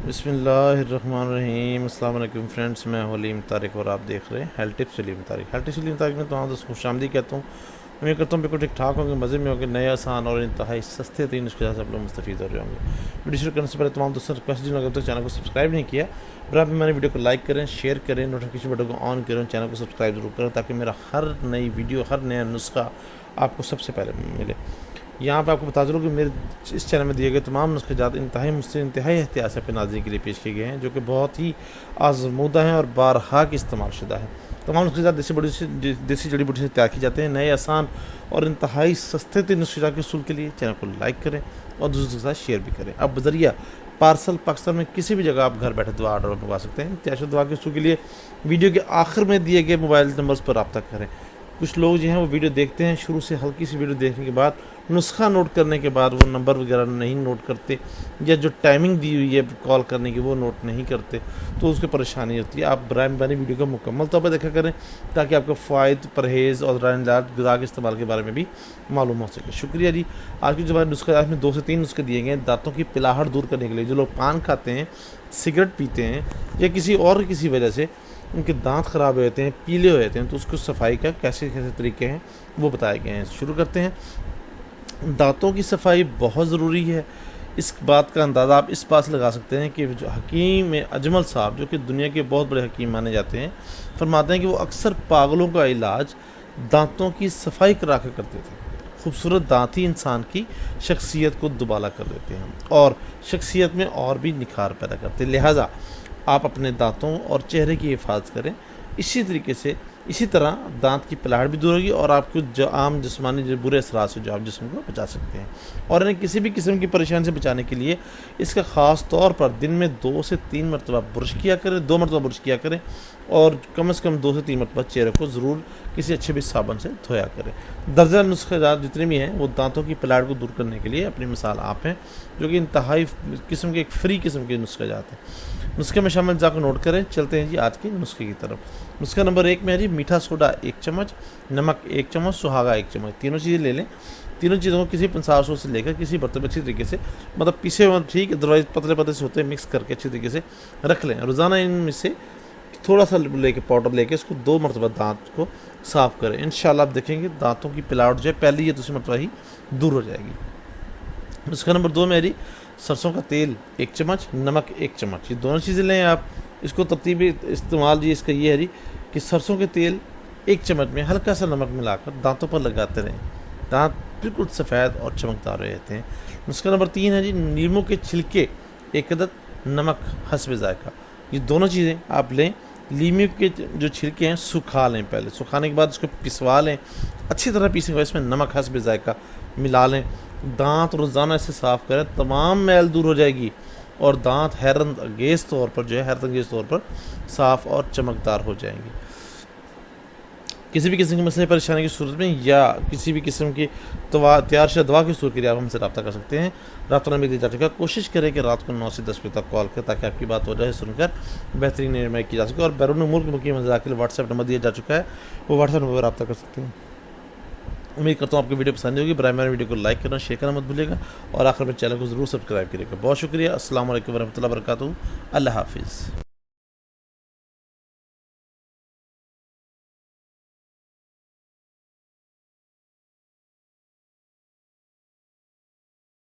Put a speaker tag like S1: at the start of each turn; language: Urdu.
S1: بسم اللہ الرحمن الرحیم۔ السلام علیکم فرینڈس، میں حلیم طارق اور آپ دیکھ رہے ہیں ہیلتھ ٹپس حلیم طارق۔ ہیلتھ ٹپس حلیم طارق میں تمام دوستوں کو خوش آمدید کہتا ہوں۔ امید کرتا ہوں بالکل ٹھیک ٹھاک ہوں گے، مزے میں ہوں گے، نئے آسان اور انتہائی سستے ترین اس کے ساتھ آپ لوگ مستفید ہو رہے ہوں گے۔ ویڈیو شروع کرنے سے پہلے تمام دوستوں ریکویسٹ جنہوں نے اب تک چینل کو سبسکرائب نہیں کیا، برابر ہماری ویڈیو کو لائک کریں، شیئر کریں، نوٹیفیکیشن بٹن کو آن کریں، چینل کو سبسکرائب ضرور کریں تاکہ میرا ہر نئی ویڈیو، ہر نیا نسخہ آپ کو سب سے پہلے ملے۔ یہاں پہ آپ کو بتا دوں کہ میرے اس چینل میں دیے گئے تمام نسخے جات انتہائی احتیاط سے اپنے ناظرین کے لیے پیش کیے گئے ہیں، جو کہ بہت ہی آزمودہ ہیں اور بارہا کی استعمال شدہ ہیں۔ تمام نسخے جات دیسی جڑی بوٹی سے تیار کی جاتے ہیں۔ نئے آسان اور انتہائی سستے ترین نسخے جات کے حصول کے لیے چینل کو لائک کریں اور دوسروں کے ساتھ شیئر بھی کریں۔ اب بذریعہ پارسل پاکستان میں کسی بھی جگہ آپ گھر بیٹھے دعا آرڈر منگوا سکتے ہیں۔ تیار شدہ دعا کے حصول کے لیے ویڈیو کے آخر میں دیے گئے موبائل نمبرز پر رابطہ کریں۔ کچھ لوگ جو ہیں وہ ویڈیو دیکھتے ہیں، شروع سے ہلکی سی ویڈیو دیکھنے کے بعد نسخہ نوٹ کرنے کے بعد وہ نمبر وغیرہ نہیں نوٹ کرتے، یا جو ٹائمنگ دی ہوئی ہے کال کرنے کی وہ نوٹ نہیں کرتے، تو اس کو پریشانی ہوتی ہے۔ آپ برائے مہربانی ویڈیو کا مکمل طور پر دیکھا کریں تاکہ آپ کو فوائد، پرہیز اور غذا کے استعمال کے بارے میں بھی معلوم ہو سکے۔ شکریہ جی۔ آج کی جو ہمارے نسخے آج میں 2 سے 3 نسخے دیے گئے ہیں دانتوں کی پلاہٹ دور کرنے کے لیے۔ جو لوگ پان کھاتے ہیں، سگریٹ پیتے ہیں، یا کسی وجہ سے ان کے دانت خراب ہو جاتے ہیں، پیلے ہو جاتے ہیں، تو اس کو صفائی کا کیسے طریقے ہیں وہ بتائے گئے ہیں۔ شروع کرتے ہیں۔ دانتوں کی صفائی بہت ضروری ہے۔ اس بات کا اندازہ آپ اس بات سے لگا سکتے ہیں کہ جو حکیم اجمل صاحب، جو کہ دنیا کے بہت بڑے حکیم مانے جاتے ہیں، فرماتے ہیں کہ وہ اکثر پاگلوں کا علاج دانتوں کی صفائی کرا کے کرتے تھے۔ خوبصورت دانت ہی انسان کی شخصیت کو دوبالا کر دیتے ہیں اور شخصیت میں اور بھی نکھار پیدا کرتے ہیں۔ لہٰذا آپ اپنے دانتوں اور چہرے کی حفاظت کریں۔ اسی طرح دانت کی پلاہٹ بھی دور ہوگی اور آپ کو عام جسمانی جو برے اثرات سے جو آپ جسم کو بچا سکتے ہیں۔ اور انہیں کسی بھی قسم کی پریشانی سے بچانے کے لیے اس کا خاص طور پر دن میں 2 سے 3 مرتبہ برش کیا کریں، 2 مرتبہ برش کیا کریں، اور کم از کم 2 سے 3 مرتبہ چہرے کو ضرور کسی اچھے بھی صابن سے دھویا کریں۔ درجہ نسخے جات جتنے بھی ہیں وہ دانتوں کی پلاہٹ کو دور کرنے کے لیے اپنی مثال آپ ہیں، جو کہ انتہائی قسم کے ایک فری قسم کے نسخے جات ہیں۔ نسخے میں شامل اجزاء کو نوٹ کریں۔ چلتے ہیں جی آج کے نسخے کی طرف۔ نسخہ نمبر 1 میں ہے جی میٹھا سوڈا 1 چمچ، نمک 1 چمچ، سہاگا 1 چمچ۔ تینوں چیزیں لے لیں۔ تینوں چیزوں کو کسی پنسار سوس سے لے کر کسی برتن میں اچھی طریقے سے پیسے ہوئے ٹھیک، ادروائز پتلے سے ہوتے ہیں، مکس کر کے اچھی طریقے سے رکھ لیں۔ روزانہ ان میں سے تھوڑا سا لے کے پاؤڈر لے کے اس کو 2 مرتبہ دانت کو صاف کریں۔ انشاءاللہ آپ دیکھیں گے دانتوں کی پلاوٹ جو ہے پہلی یا دوسری مرتبہ ہی دور ہو جائے گی۔ نسخہ نمبر 2 میں ہے جی سرسوں کا تیل 1 چمچ، نمک 1 چمچ۔ یہ دونوں چیزیں لیں آپ۔ اس کو ترتیبی استعمال جی اس کا یہ ہے جی کہ سرسوں کے تیل 1 چمچ میں ہلکا سا نمک ملا کر دانتوں پر لگاتے رہیں۔ دانت بالکل سفید اور چمکدار ہو جاتے ہیں۔ نسخہ نمبر 3 ہے جی نیموں کے چھلکے 1 عدد، نمک حسب ذائقہ۔ یہ دونوں چیزیں آپ لیں۔ لیمو کے جو چھلکے ہیں سکھا لیں، پہلے سکھانے کے بعد اس کو پسوا لیں، اچھی طرح پیسیں گے، اس میں نمک حسب ذائقہ ملا لیں۔ دانت روزانہ اسے صاف کریں، تمام میل دور ہو جائے گی اور دانت حیرت انگیز طور پر صاف اور چمکدار ہو جائیں گی۔ کسی بھی قسم کی مسئلے پریشانی کی صورت میں یا کسی بھی قسم کی تیار شدہ دوا کی صورت کے لیے آپ ہم سے رابطہ کر سکتے ہیں۔ رابطہ نمبر دیا جا چکا ہے۔ کوشش کریں کہ رات کو 9 سے 10 بجے تک کال کریں تاکہ آپ کی بات ہو جائے، سن کر بہترین رہنمائی کی جا سکے۔ اور بیرون ملک مقیم حضرات کے لیے واٹس ایپ نمبر دیا جا چکا ہے، وہ واٹس ایپ نمبر پر رابطہ کر سکتے ہیں۔ امید کرتا ہوں آپ کو ویڈیو پسند ہوگی۔ برائے مہربانی ویڈیو کو لائک کرنا، شیئر کرنا مت بھولیے گا، اور آخر میں چینل کو ضرور سبسکرائب کریے گا۔ بہت شکریہ۔ السلام علیکم ورحمۃ اللہ وبرکاتہ۔ اللہ حافظ۔